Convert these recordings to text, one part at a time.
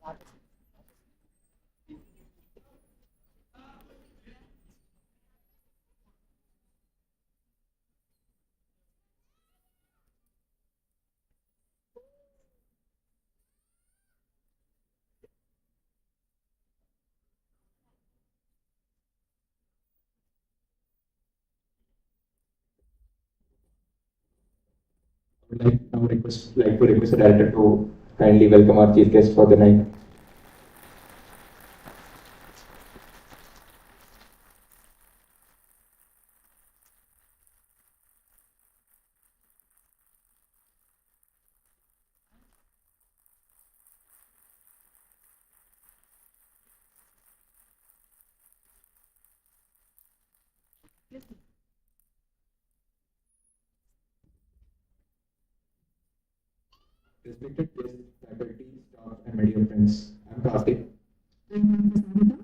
would like to request the director to kindly welcome our chief guest for the night. Respected guests, faculty, staff, and my dear friends, I'm Karthik. I'm Savita,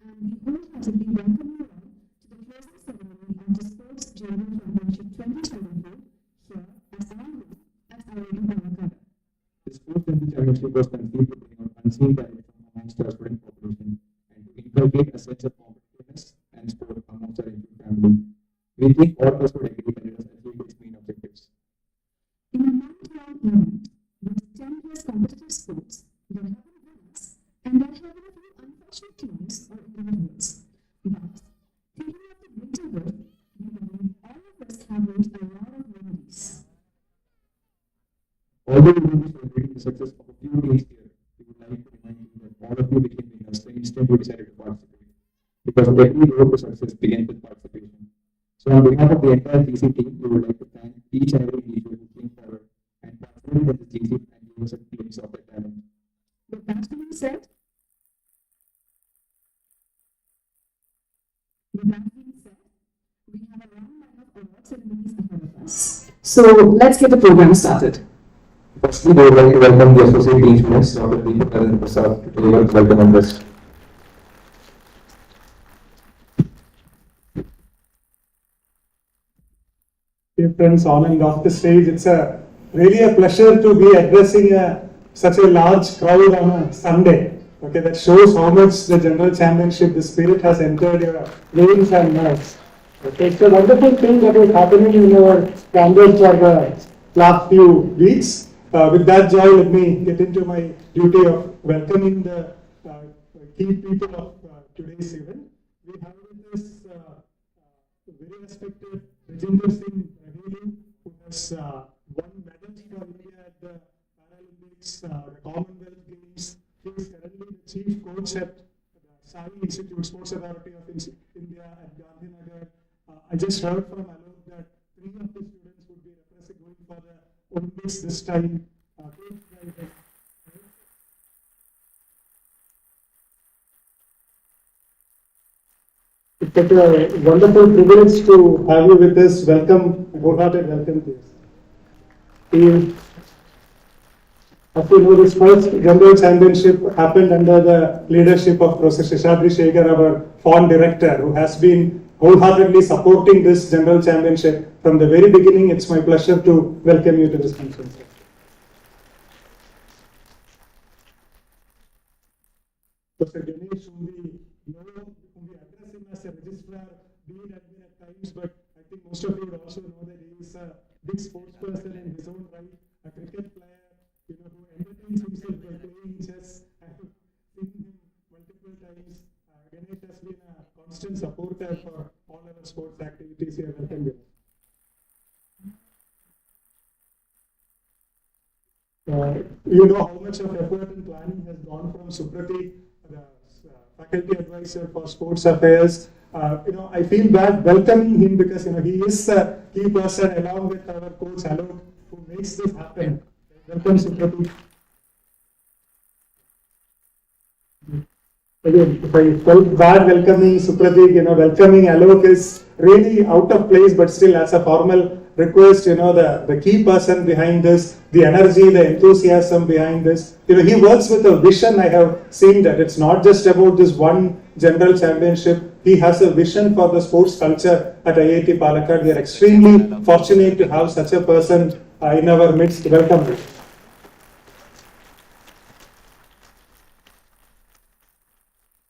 and we wholeheartedly welcome you all to the closing ceremony of the Sports General Championship 2024 here at IIT Palakkad. The Sports Championship was conceived to bring out unseen talent from amongst our student population and to inculcate a sense of competitiveness and sport amongst our youth family. We think all of us would agree that it has achieved its main objectives. In a month-long event with 10 plus competitive sports, there have been winners and there have been a few unfortunate teams or individuals. But thinking of the greater good, we believe all of us have made a lot of memories. Although we will be celebrating the success of a few days here, we would like to remind you that all of you became winners the instant you decided to participate. Because every road to success begins with participation. So on behalf of the entire GC team, we would like to thank each and every individual who came forward and participated in the GC and gave us a glimpse of their talent. With that being said, we have a long line of award ceremonies ahead of us. So let's get the program started. Firstly, we would like to welcome the Associate Dean Students, Dr. Deepak Prasad, to deliver the welcome address. Dear friends on and off the stage, it's really a pleasure to be addressing such a large crowd on a Sunday. Okay, that shows how much the General Championship, the spirit has entered your veins and nerves. Okay, it's a wonderful thing that is happening in our campus for the last few weeks. With that joy, let me get into my duty of welcoming the key people of today's event. We have with us very respected Rajinder Singh Rahili, who has won medals for India at the Paralympics, the Commonwealth Games. He is currently the chief coach at the Sai Institute, Sports Authority of India at Gandhinagar. I just heard from Alok that 3 of the students would be going for the Olympics this time. It's a wonderful privilege to have you with us. Welcome, wholehearted welcome to you. As you know, this first General Championship happened under the leadership of Professor Sheshadri Shekhar, our fond director, who has been wholeheartedly supporting this General Championship from the very beginning. It's my pleasure to welcome you to this function. Professor Ganesh, whom we address him as a registrar, be it admin at times, but I think most of you would also know that he is a big sports person in his own right, a cricket player, who entertains himself by playing chess. I have seen him multiple times. Ganesh has been a constant supporter for all our sports activities here. Welcome, you know how much of effort and planning has gone from Suprati, the faculty advisor for sports affairs. I feel bad welcoming him because he is a key person along with our coach Alok who makes this happen. Welcome, Suprati. Again, if I felt bad welcoming Suprati, welcoming Alok is really out of place, but still as a formal request, the key person behind this, the energy, the enthusiasm behind this. He works with a vision. I have seen that it's not just about this one General Championship. He has a vision for the sports culture at IIT Palakkad. We are extremely fortunate to have such a person in our midst. Welcome.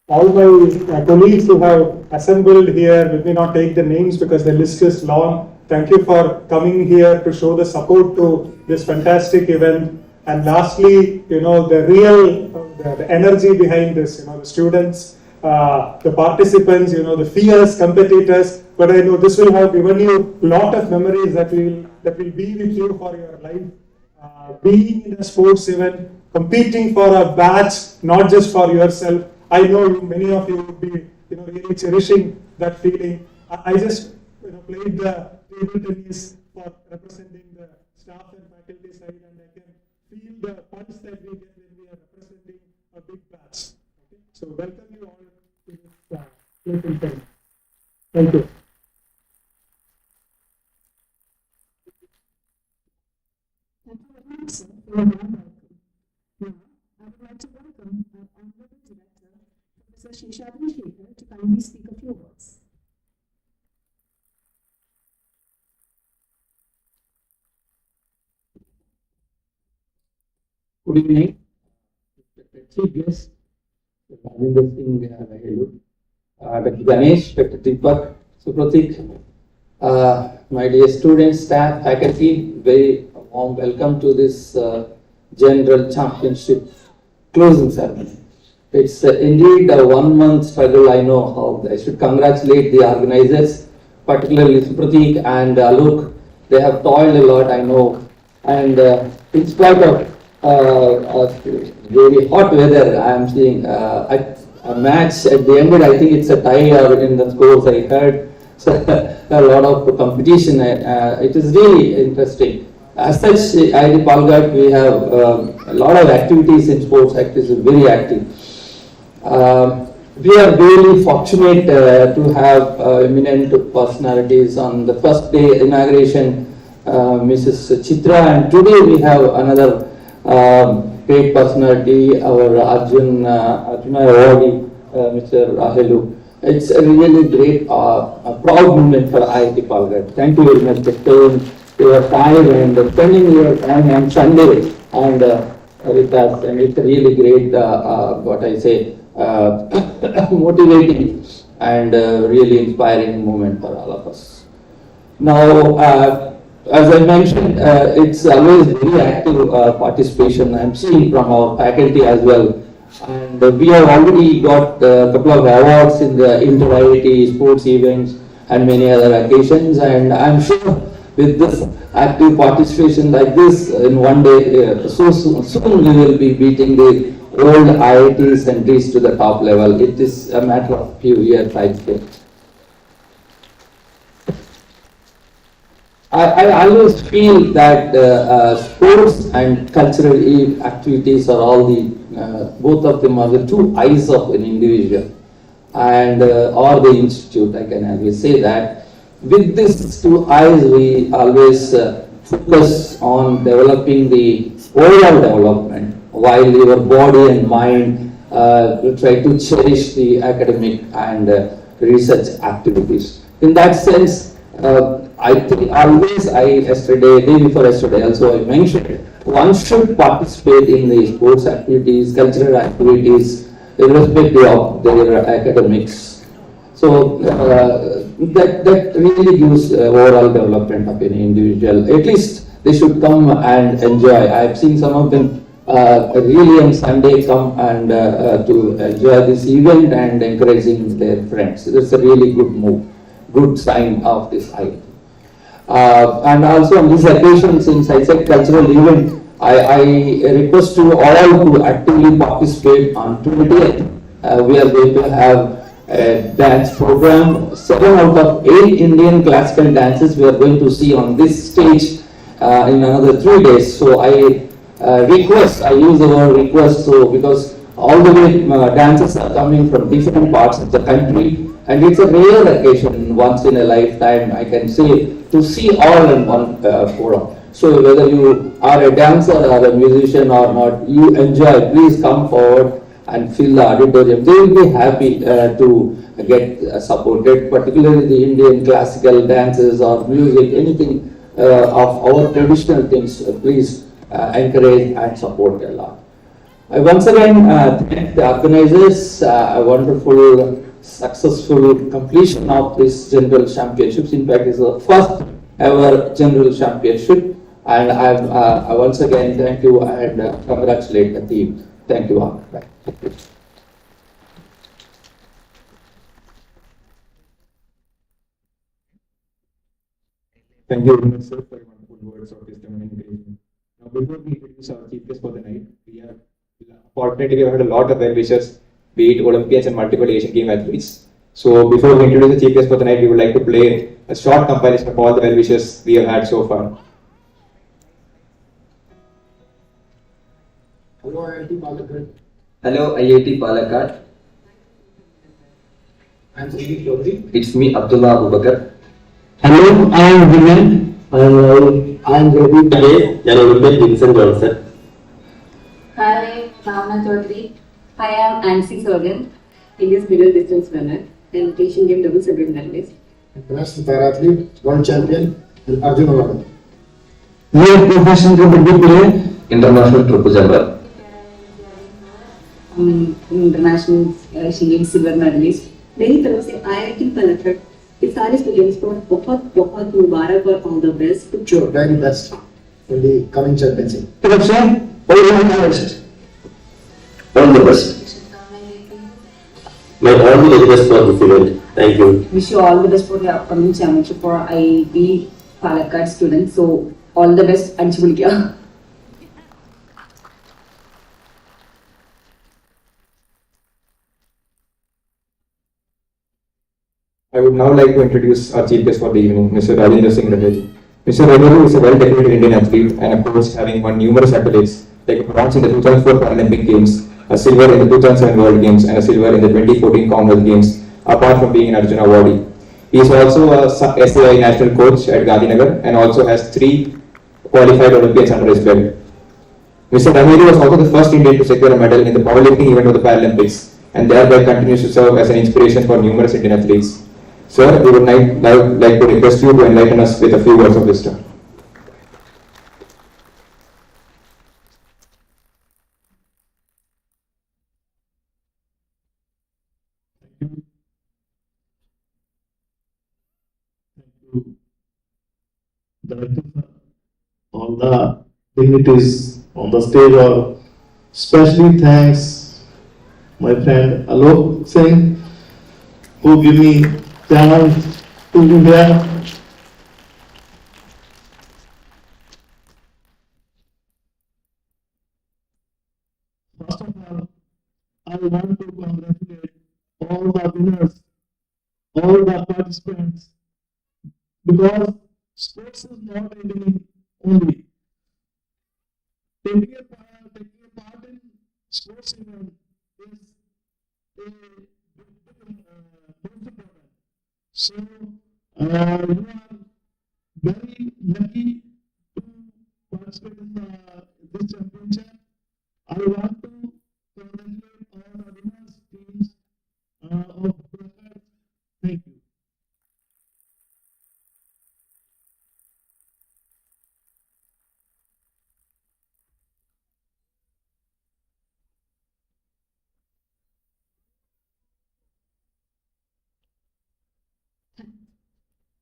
all my colleagues who have assembled here. Let me not take the names because the list is long. Thank you for coming here to show the support to this fantastic event. And lastly, the real the energy behind this, the students, the participants, the fierce competitors. But I know this will have given you a lot of memories that will be with you for your life. Being in a sports event, competing for a badge, not just for yourself. I know many of you would be, really cherishing that feeling. I just, played the table tennis for representing the staff and faculty side, and I can feel the punch that we get when we are representing a big batch. Okay? So welcome you all to this playful time. Thank you. Thank you very much, sir, for your warm welcome. Now, I would like to welcome our Honorable Director, Professor Sheshadri Shekhar, to kindly speak a few words. Good evening, Chief Guest, Rajinder Singh Rahelu, Dr. Ganesh, Dr. Deepak, Supratik, my dear students, staff, faculty, very warm welcome to this General Championship closing ceremony. It's indeed a 1 month struggle. I know how I should congratulate the organizers, particularly Supratik and Alok. They have toiled a lot, I know, and in spite of very hot weather, I am seeing a match at the end. I think it's a tie or in the scores I heard. So a lot of competition. It is really interesting. As such, IIT Palakkad, we have a lot of activities in sports. Activities very active. We are really fortunate to have eminent personalities on the first day inauguration, Mrs. Chitra, and today we have another great personality, our Arjuna awardee, Mr. Rahelu. It's a really great, a proud moment for IIT Palakkad. Thank you very much for staying your time and spending your time on Sunday and with us. And it's a really great, what I say, motivating and really inspiring moment for all of us. Now, as I mentioned, it's always very active participation. I'm seeing from our faculty as well. And we have already got a couple of awards in the inter-IIT sports events and many other occasions. And I'm sure with this active participation like this in one day, soon we will be beating the old IITs and reach to the top level. It is a matter of few years, I think. I always feel that sports and cultural activities are all the, both of them are the two eyes of an individual and or the institute, I can always say that. With these two eyes, we always focus on developing the overall development, while your body and mind try to cherish the academic and research activities. In that sense, I think always day before yesterday also I mentioned, one should participate in the sports activities, cultural activities, irrespective of their academics. So that really gives overall development of an individual. At least they should come and enjoy. I have seen some of them really on Sunday come and to enjoy this event and encouraging their friends. That's a really good move, good sign of this IIT. And also on this occasion, since I said cultural event, I request you all to actively participate on 20th. We are going to have a dance program. 7 out of 8 Indian classical dances we are going to see on this stage in another 3 days. So I use the word request, so because all the way dances are coming from different parts of the country, and it's a rare occasion, once in a lifetime, I can say, to see all in one forum. So whether you are a dancer or a musician or not, you enjoy, please come forward and fill the auditorium. They will be happy to get supported, particularly the Indian classical dances or music, anything of our traditional things, please encourage and support a lot. I once again thank the organizers, a wonderful, successful completion of this general championships. In fact, it's the first ever general championship. And I once again thank you and congratulate the team. Thank you all. Bye. Thank you very much, sir, for your wonderful words of wisdom and encouragement. Now, before we introduce our chief guest for the night, fortunately, we have had a lot of well wishers, be it Olympians and multiple Asian game athletes. So, before we introduce the chief guest for the night, we would like to play a short compilation of all the well wishes we have had so far. Hello, IIT Palakkad. Hello, IIT Palakkad. I'm Sandeep Chaudhary. It's me, Abdullah Abubakar. Hello, I am Vimal. I am Ravi. Today, I am Olympian Vincent Johnson. Hi, Bhavna Chaudhary. I am Ansi Sorgan, India's middle distance runner and Asian Game double silver medalist. International para-athlete, world champion, and Arjun Award. We are professional kabaddi player. International triple jumper. International Asian Game silver medalist. मेरी तरफ से IIT Palakkad के सारे students को बहुत बहुत मुबारक और all the best. Sure, very best in the coming championship. तरफ से all the best. All the best. My all the very best for this event. Thank you. Wish you all the best for the upcoming championship for IIT Palakkad students. So all the best. अच्ची बोल क्या? I would now like to introduce our chief guest for the evening, Mr. Rajendra Singh Raheja. Mr. Raheja is a well-decorated Indian athlete and a coach having won numerous accolades like a bronze in the 2004 Paralympic Games, a silver in the 2007 World Games, and a silver in the 2014 Commonwealth Games, apart from being an Arjuna awardee. He is also a SAI national coach at Gandhinagar and also has 3 qualified Olympians under his belt. Mr. Raheja was also the first Indian to secure a medal in the powerlifting event of the Paralympics and thereby continues to serve as an inspiration for numerous Indian athletes. Sir, we would like to request you to enlighten us with a few words of wisdom. Director, all the dignitaries on the stage, or especially thanks my friend Alok Singh, who give me chance to be here. First of all, I want to congratulate all the winners, all the participants, because sports is not ending only. Taking a part in sports event is most important. So you are very lucky to participate in this championship. I want to congratulate all the winners teams of Palakkad. Thank you.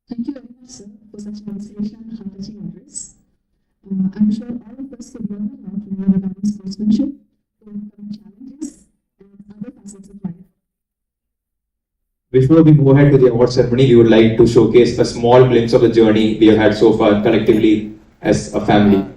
Thank you very much, sir, for such an inspirational and heart-touching address. I'm sure all of us could learn a lot from you regarding sportsmanship, overcoming challenges, and other facets of life. Before we move ahead to the award ceremony, we would like to showcase a small glimpse of the journey we have had so far collectively as a family.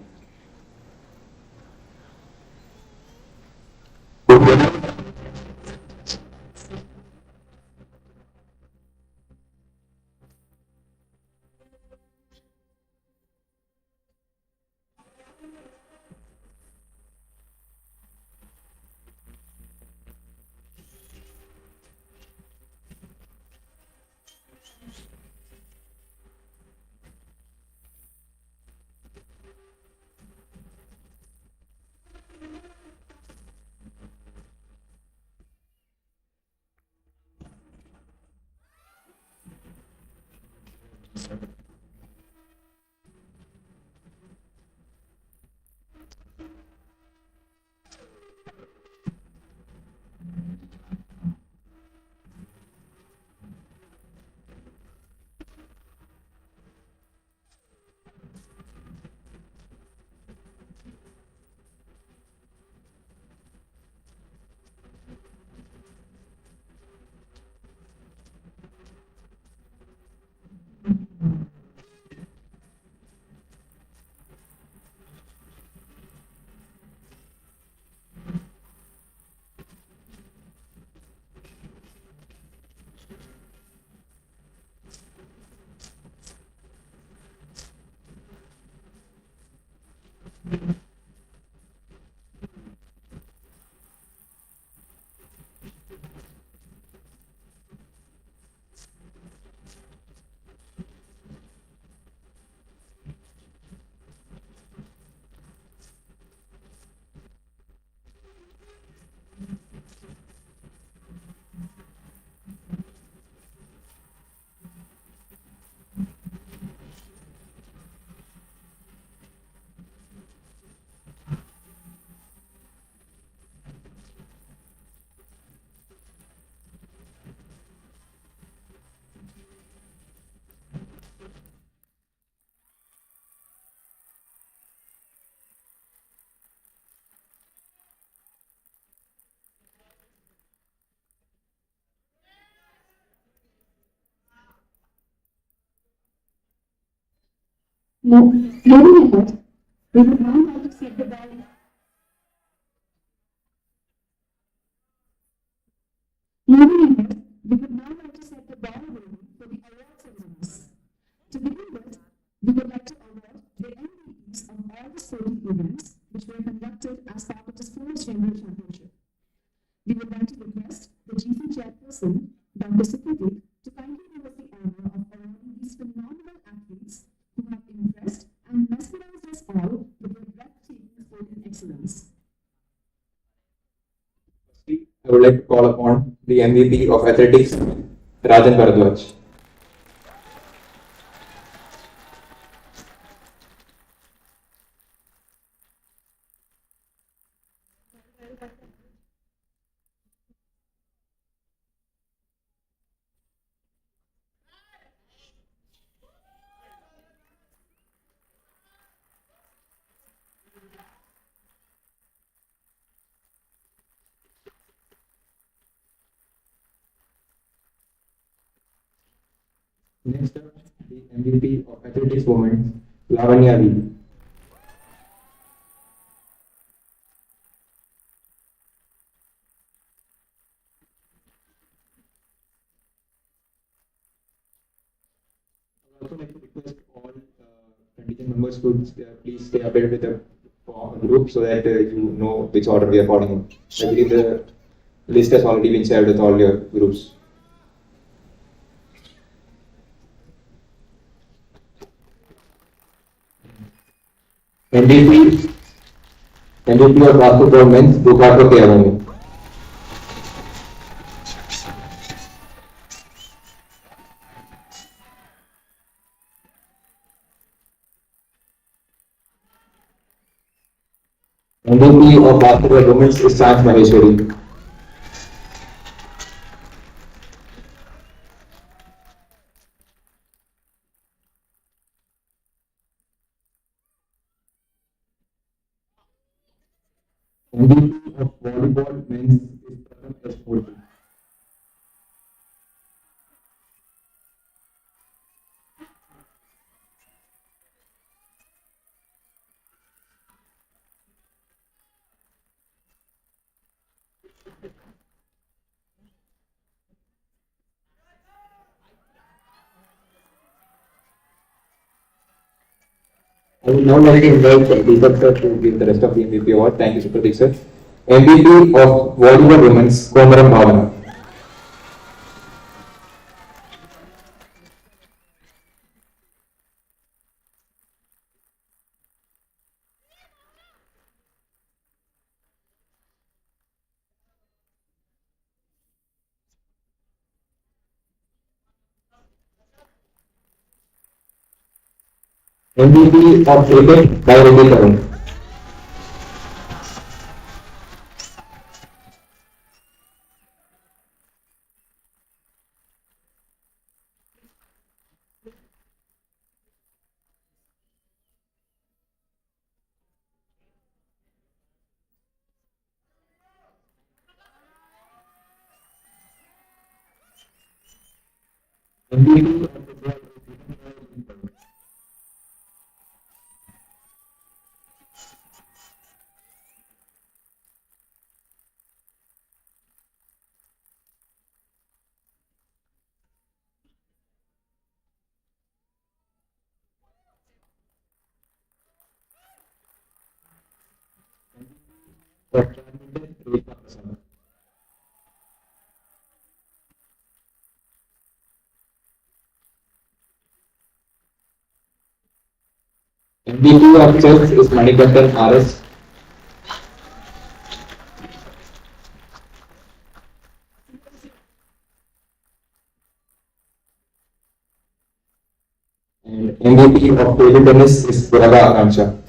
Moving ahead, we would now like to set the ball. Moving ahead, we would now like to set the ball rolling for the award ceremonies. To begin with, we would like to award the MVPs of all the sporting events which were conducted as part of the Sports General Championship. We would like to request the GC chairperson, Dr. Supratik, to kindly give us the honor of awarding these phenomenal athletes who have impressed and mesmerized us all with their breathtaking sporting excellence. I would like to call upon the MVP of athletics, Rajan Bharadwaj. Next up, the MVP of athletics women, Lavanya V. I would also like to request all contingent members to please stay updated with the group so that you know which order we are following. I believe the list has already been shared with all your groups. MVP, MVP of basketball men's, Dukato Keavani. MVP of basketball women's is Chance Maheshwari. MVP of volleyball men's is Pratham S. Murthy. I would now like to invite Deepak sir to give the rest of the MVP award. Thank you, Supratik sir. MVP of volleyball women's, Komaram Bhavana. MVP of cricket by Reddy Karun. MVP of football is for badminton, Rekha Prasad. MVP of chess is Manikandan RS. And MVP of table tennis is Puraga Akansha.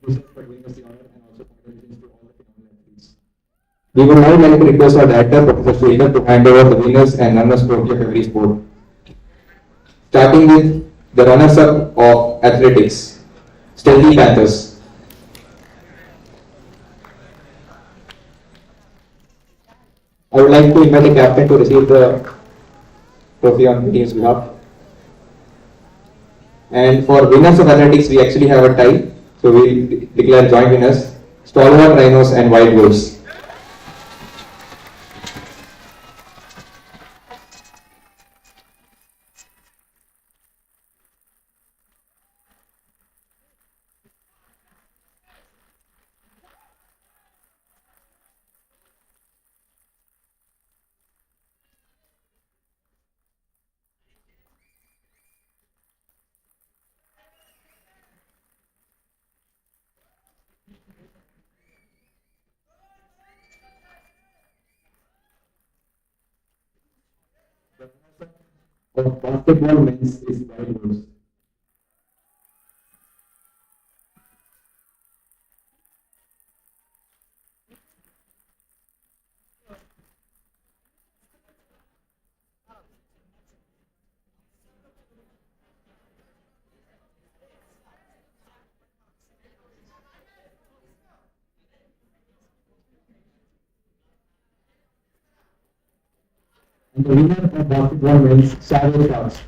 Thank you, sir, for doing us the honor and also congratulations to all the phenomenal athletes. We would now like to request our director, Professor Sridhar, to hand over the winners and runners trophy of every sport. Starting with the runners-up of athletics, Stealthy Panthers. I would like to invite the captain to receive the trophy on the team's behalf. And for winners of athletics, we actually have a tie. So we declare joint winners, Stalwart Rhinos and Wild Wolves. Of basketball men's is Wild Wolves. And the winner of basketball men's Shadow Sharks.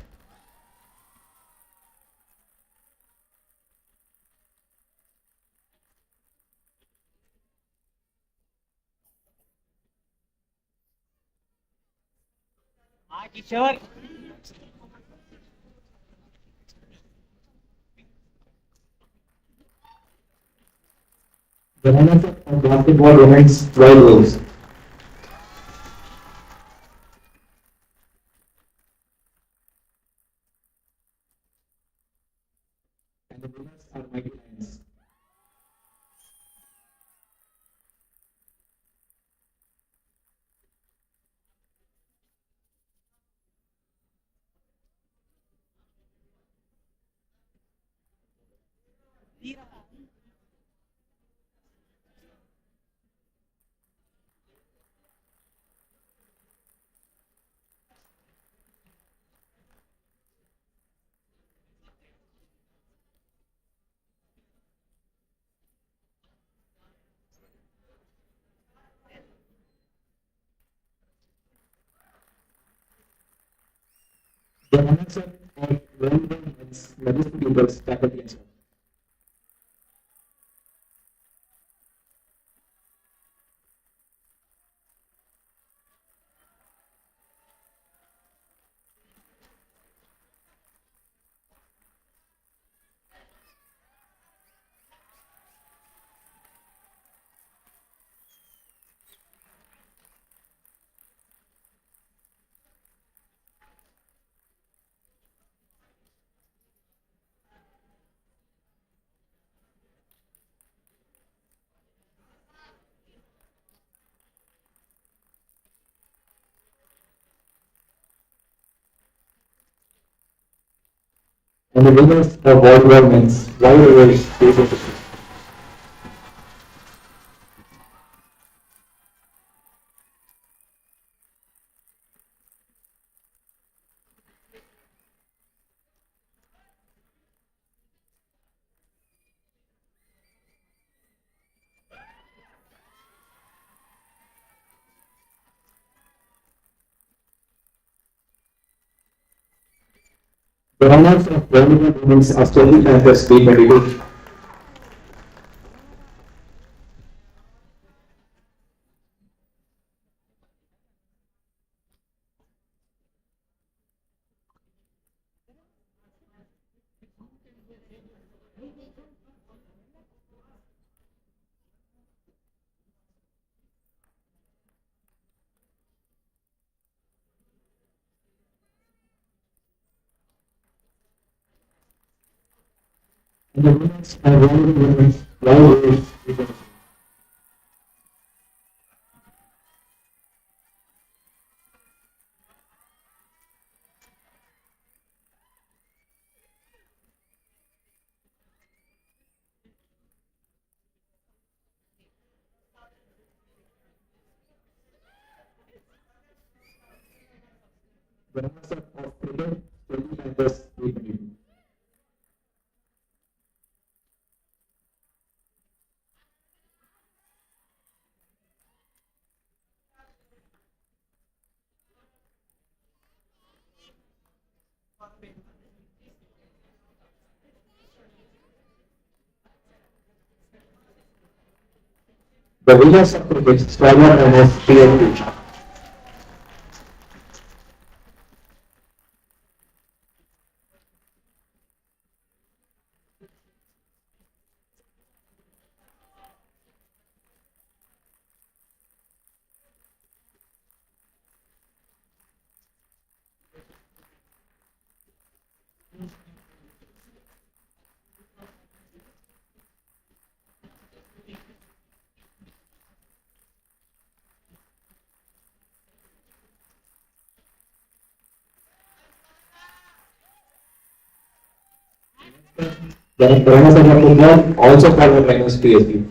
The runners of basketball women's Wild Wolves. And the winners are Mighty Lions. The runners of volleyball men's Majestic Eagles faculty and staff. And the winners of volleyball men's Wild Wolves Station. The runners of volleyball women's are Stealthy Panthers B22. And the winners are volleyball women's Wild Wolves B22. The runners-up of cricket, Delhi Tigers T20. The winners of cricket, Stalwart Runners T20. The runners-up of football, also Stalwart Runners PSG.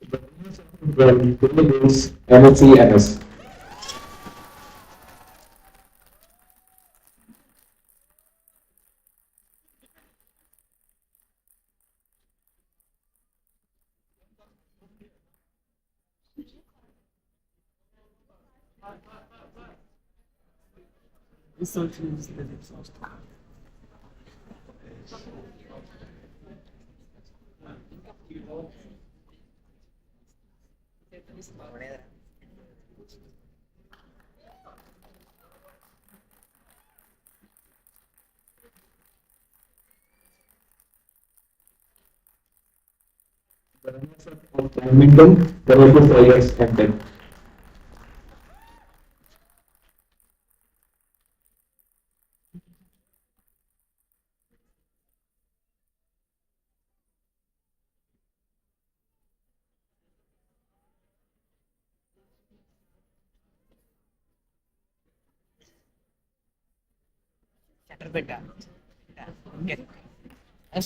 The winners of football, Delhi Bulls MSC. The runners-up of badminton, the Tigers M10.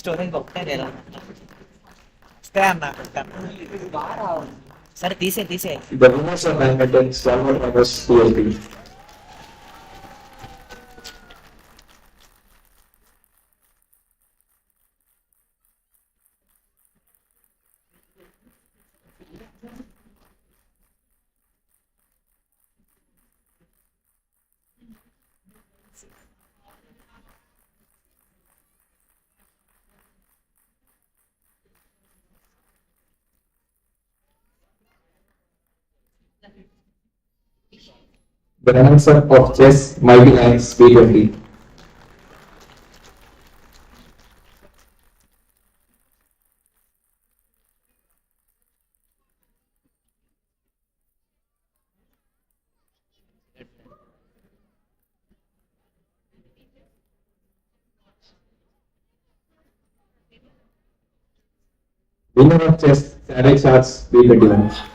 Storage ఒకటే లేదా వస్తే అన్న సరే తీసే The winners of badminton, Stalwart Runners PSG. The runners-up of chess, Mighty Lions T20. Winner of chess, Savage Arts B21.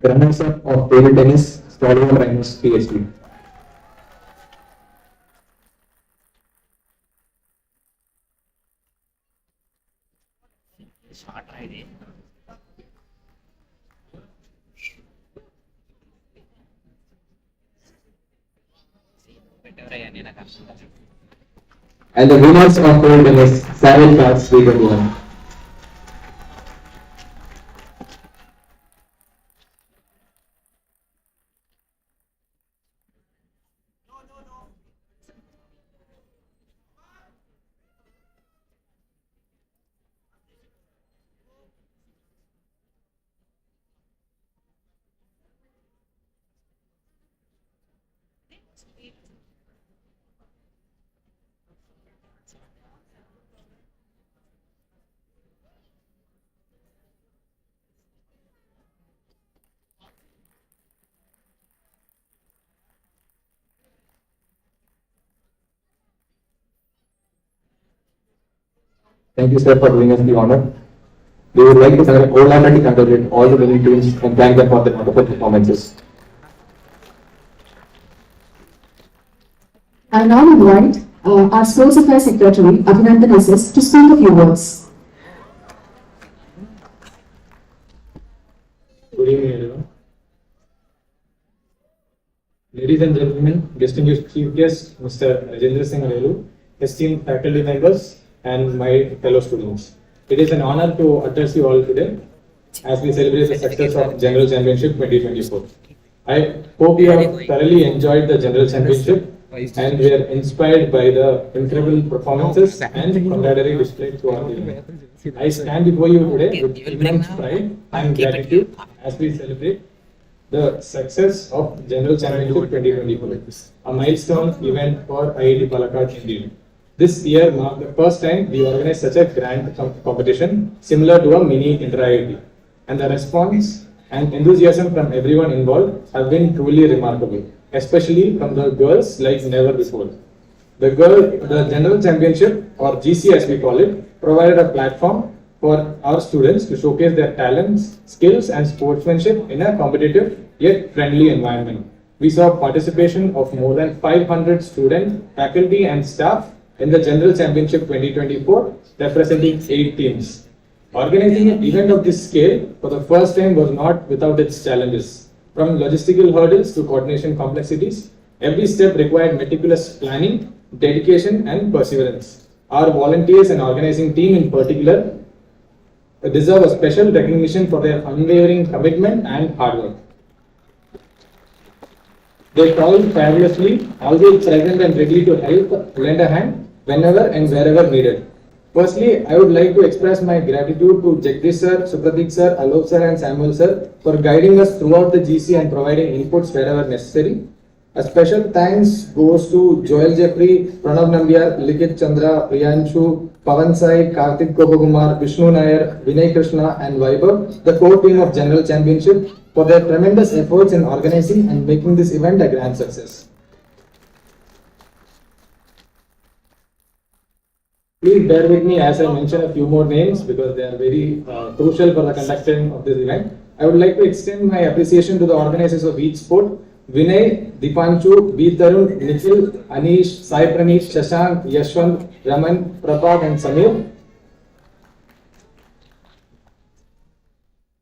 The runners-up of table tennis, Stalwart Runners PhD. Short రా ఇది పెట్టవరయ్యా నేను నాకు అర్థం కాదు. And the winners of table tennis, Savage Arts B21. Thank you, sir, for doing us the honor. We would like to wholeheartedly congratulate all the winning teams and thank them for their wonderful performances. I now invite our Sports Affairs Secretary, Abhinandan SS, to speak a few words. Good evening, everyone. Ladies and gentlemen, distinguished chief guest, Mr. Rajendra Singh Relu, esteemed faculty members, and my fellow students. It is an honor to address you all today as we celebrate the success of General Championship 2024. I hope you have thoroughly enjoyed the General Championship and were inspired by the incredible performances and camaraderie displayed throughout the event. I stand before you today with immense pride and gratitude as we celebrate the success of General Championship 2024, a milestone event for IIT Palakkad indeed. This year marked the first time we organized such a grand competition similar to a mini inter-IIT, and the response and enthusiasm from everyone involved have been truly remarkable, especially from the girls like never before. The General Championship, or GC as we call it, provided a platform for our students to showcase their talents, skills and sportsmanship in a competitive yet friendly environment. We saw participation of more than 500 students, faculty and staff in the General Championship 2024, representing 8 teams. Organizing an event of this scale for the first time was not without its challenges. From logistical hurdles to coordination complexities, every step required meticulous planning, dedication and perseverance. Our volunteers and organizing team in particular deserve a special recognition for their unwavering commitment and hard work. They toiled tirelessly, always present and ready to help, lend a hand whenever and wherever needed. Firstly, I would like to express my gratitude to Jagdish sir, Supratik sir, Alok sir and Samuel sir for guiding us throughout the GC and providing inputs wherever necessary. A special thanks goes to Joel Jeffrey, Pranav Nambiar, Likit Chandra, Priyanshu, Pavan Sai, Karthik Kopagumar, Vishnu Nair, Vinay Krishna and Vaibhav, the core team of General Championship, for their tremendous efforts in organizing and making this event a grand success. Please bear with me as I mention a few more names because they are very crucial for the conducting of this event. I would like to extend my appreciation to the organizers of each sport: Vinay, Dipanshu, B. Tarun, Nikhil, Anish, Sai Pranesh, Shashank, Yashwant, Raman, Prabhat and Samir.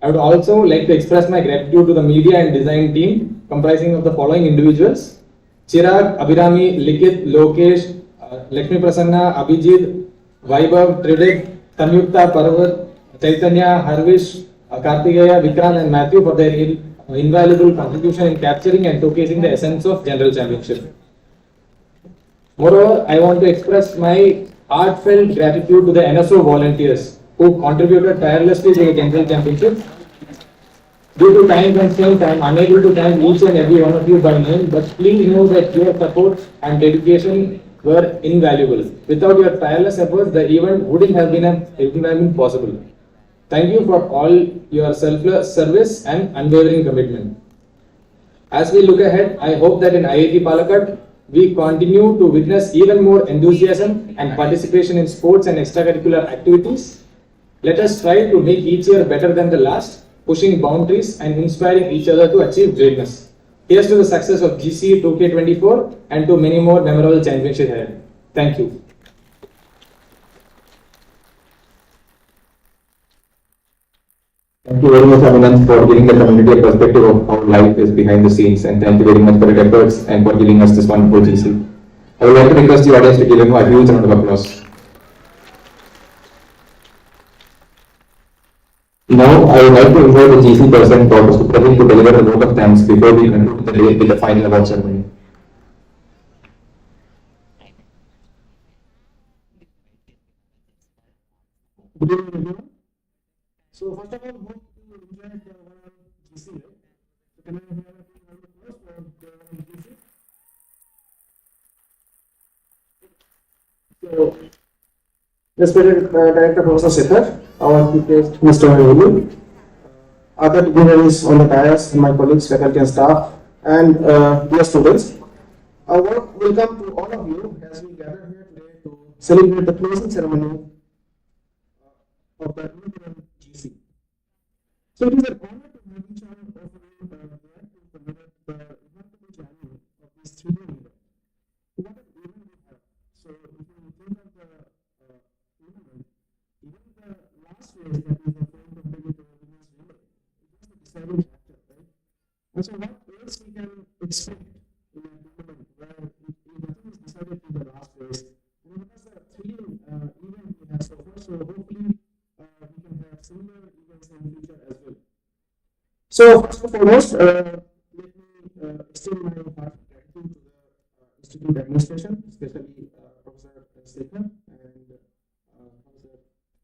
I would also like to express my gratitude to the media and design team comprising of the following individuals: Chirag, Abhirami, Likit, Lokesh, Lakshmi Prasanna, Abhijit, Vaibhav, Tridik, Samyukta, Parvat, Chaitanya, Harvish, Kartikeya, Vikrant and Matthew for their invaluable contribution in capturing and showcasing the essence of General Championship. Moreover, I want to express my heartfelt gratitude to the NSO volunteers who contributed tirelessly to the General Championship. Due to time constraints, I am unable to thank each and every one of you by name, but please know that your support and dedication were invaluable. Without your tireless efforts, the event wouldn't have been possible. Thank you for all your selfless service and unwavering commitment. As we look ahead, I hope that in IIT Palakkad, we continue to witness even more enthusiasm and participation in sports and extracurricular activities. Let us strive to make each year better than the last, pushing boundaries and inspiring each other to achieve greatness. Here's to the success of GC 2K24 and to many more memorable championships ahead. Thank you. Thank you very much, Abhinand, for giving the community a perspective of how life is behind the scenes, and thank you very much for your efforts and for giving us this wonderful GC. I would like to request the audience to give him a huge round of applause. Now, I would like to invite the GC person, Dr. Supratik, to deliver a vote of thanks before we conclude the day with the final award ceremony. Good evening, everyone. So, first of all, hope you enjoyed the overall GC, right? So, can I have a round of applause for the overall GC? So, respected Director Professor Shekhar, our guest Mr. Relu, other dignitaries on the dais, my colleagues, faculty and staff, and dear students. A warm welcome to all of you as we gather here today to celebrate the closing ceremony of the inaugural GC. So it is an honor to have each one of you here to commemorate the remarkable journey of this 3-year event. What an event we have. So if you think of the event, even the last race that is the 4 competitive women's relay, it was the deciding factor, right? And so what else we can expect in a tournament where nothing is decided in the last race? And it was a thrilling event we have so far, so hopefully we can have similar events in the future as well. So first and foremost, let me extend my heartfelt gratitude to the Institute administration, especially Professor Shekhar and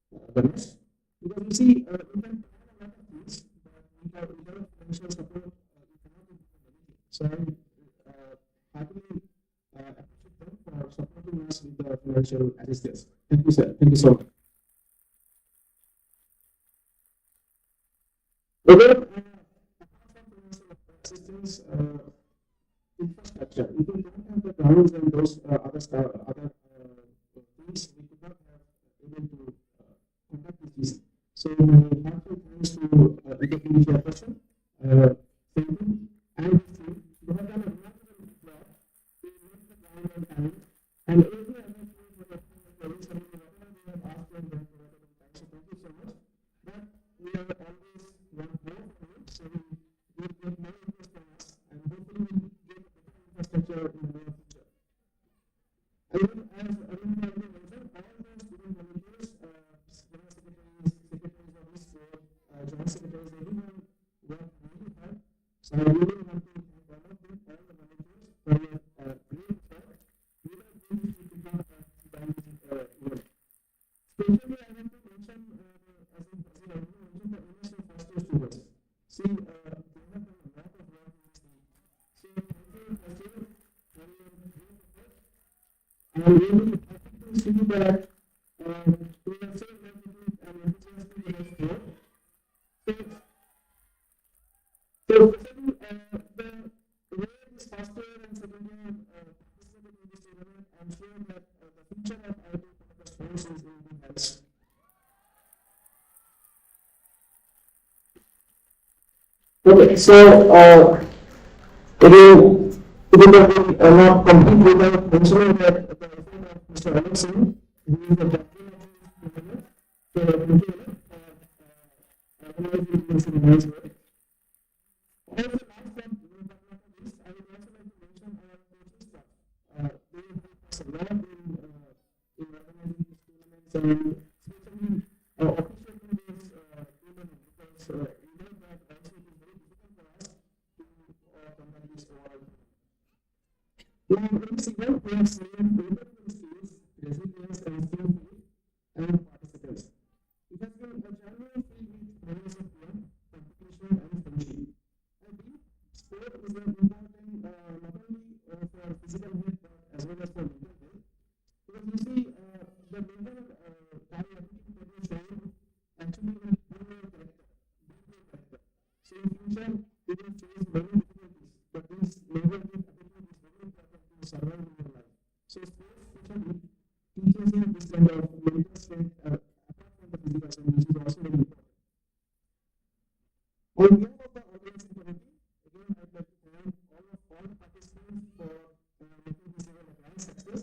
Professor Ganesh, because you see, we can plan a lot of things, but without financial support, we cannot implement anything. So I happily appreciate them for supporting us with the financial assistance. Thank you, sir. Thank you so much. Again, assistance, infrastructure. If we don't have the grounds and those other things, we could not have able to conduct this GC. So my heartfelt thanks to IIT chairperson, Fenton, and his team. They have done a remarkable job to make the ground on time, and every other thing for the police and whatever we have asked them, they have provided on time. So thank you so much. But we are always want more from you, so we get more interest from us, and hopefully we get a better infrastructure in the near future. And then, as Arun already mentioned, all the student volunteers, general secretaries, secretaries of this board, joint secretaries, everyone worked really hard. So I really want to thank all of them, all the volunteers, for your great work. We were doing this to become a dynamic event. Especially, I want to mention, as in Brazil, I want to mention the MS and first year students. See, they have done a lot of work in this thing. So, thank you, Brazil, for your great effort. I'm really happy to see that we are so energetic and enthusiastic in this sport. So especially the way this first year and second year participated in this tournament, I'm sure that the future of IIT Palakkad sports is in good hands. Okay, so it will not complete without mentioning that the effort of Mr. Alok Singh, who is the captain of this tournament, so thank you for organizing this in a nice way. Also, last but not least, I would also like to mention our coaching staff. They help us a lot in organizing these tournaments and especially officiating this tournament, because without that also it is very difficult for us to conduct this overall. Now, in this event, we have seen wonderful skills, resilience, and skill and participants. It has been a journey filled with memories of fun, competition, and friendship. I believe sport is an important not only for physical health but as well as for mental health. Because you see, the mental ability that you show actually will build your character. So in future, you will face many difficulties, but this mental health ability is very important to survive in your life. So sports especially teaches you this kind of mental strength apart from the physical strength, which is also very important. On behalf of the organizing committee, again, I'd like to thank all the participants for making this event a grand success.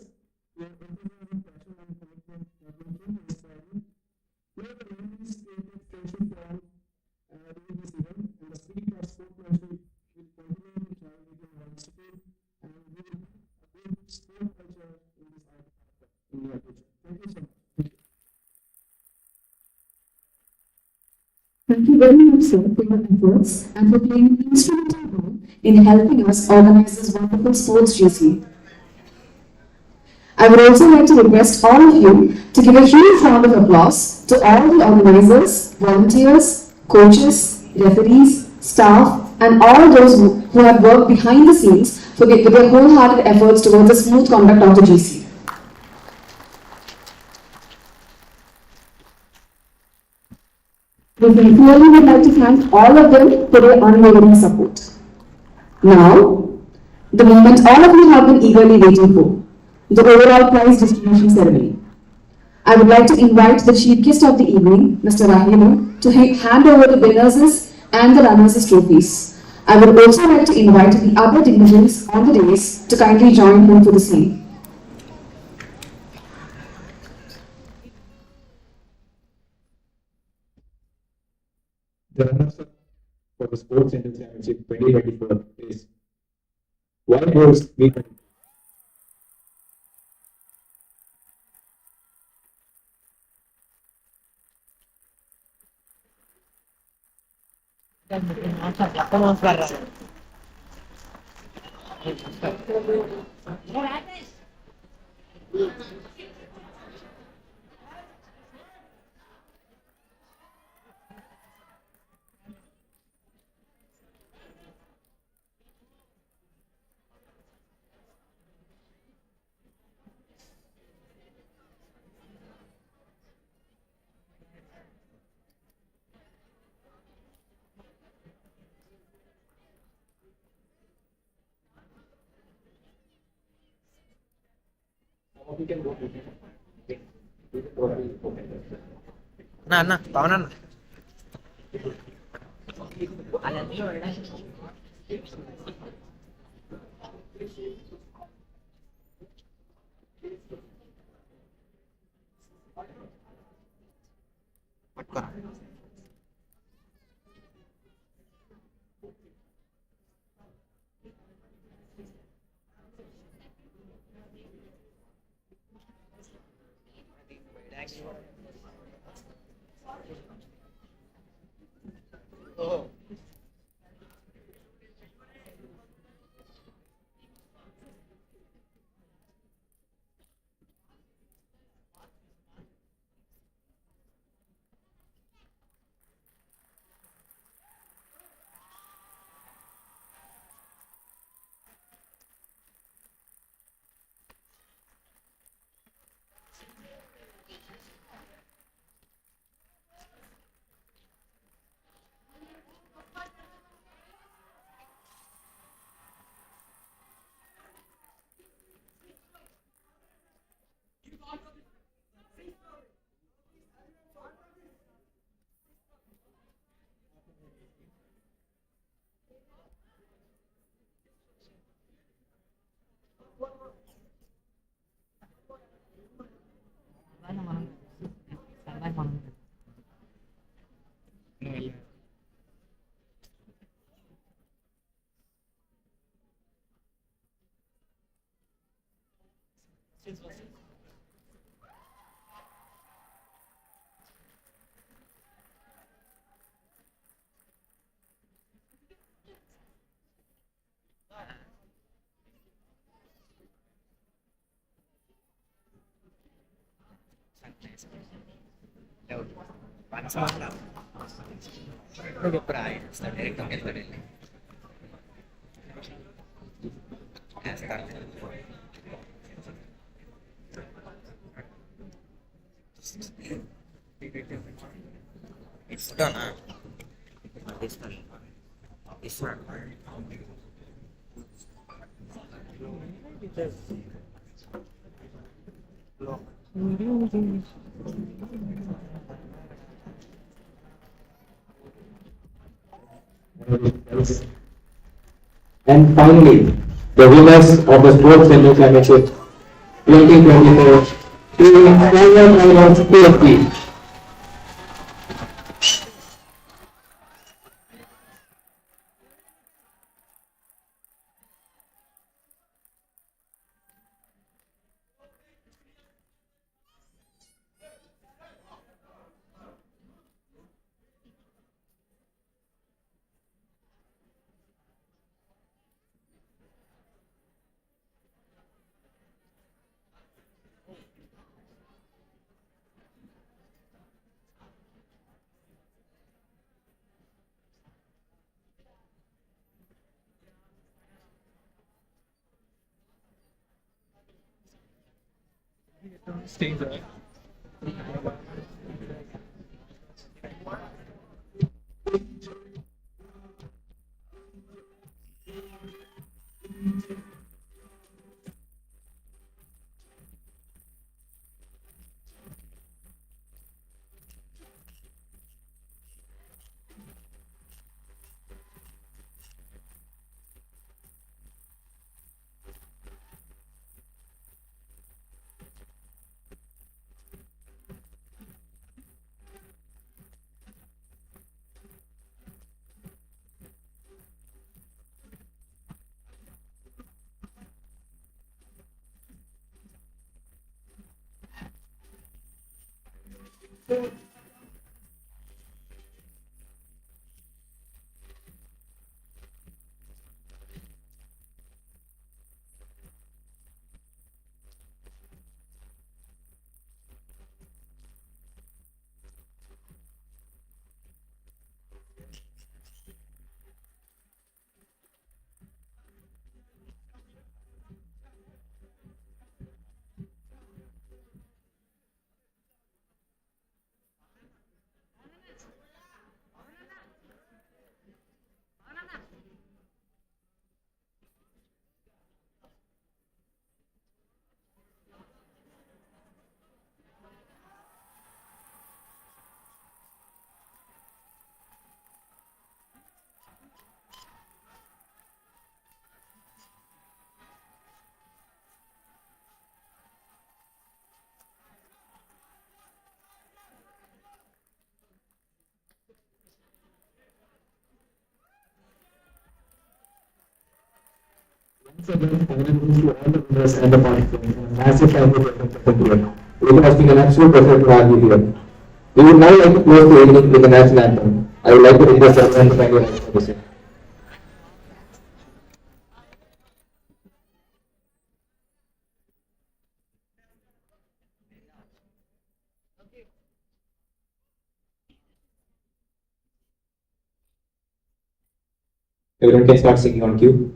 Your enthusiasm, passion, and commitment have been truly inspiring. Here, the memories created friendship formed during this event, and the spirit of sportsmanship will continue to thrive within our institute, and we will build a good sport culture in this art in the near future. Thank you so much. Thank you very much, sir, for your efforts and for playing an instrumental role in helping us organize this wonderful sports GC. I would also like to request all of you to give a huge round of applause to all the organizers, volunteers, coaches, referees, staff, and all those who have worked behind the scenes with their wholehearted efforts towards the smooth conduct of the GC. We sincerely would like to thank all of them for their unwavering support. Now, the moment all of you have been eagerly waiting for, the overall prize distribution ceremony. I would like to invite the chief guest of the evening, Mr. Rahilu, to hand over the winners' and the runners' trophies. I would also like to invite the other dignitaries on the dais to kindly join him for the same. The runners-up for the Sports Center Championship 2024 is White Horse V20. Vamos barra. అన్న పవన్ అన్న And finally, the winners of the Sports Center Championship 2024 team final PFP. Stay there. Once again, congratulations to all the winners and the participants, and a massive thank you to everyone here. It has been an absolute pleasure to have you here. We would now like to close the evening with the national anthem. I would like to request everyone to kindly rise for the same. Everyone can start singing on cue.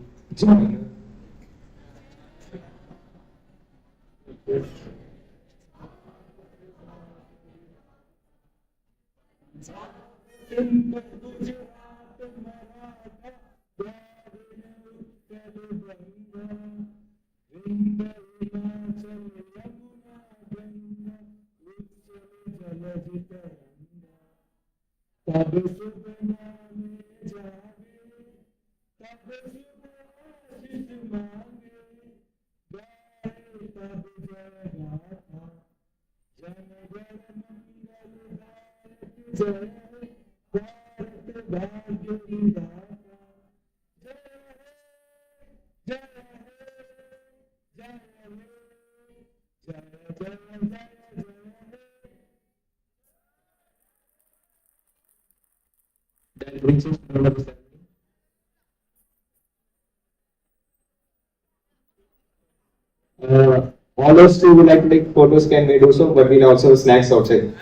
That brings us to the end of the ceremony. All those who would like to take photos can may do so, but we'll also have snacks outside.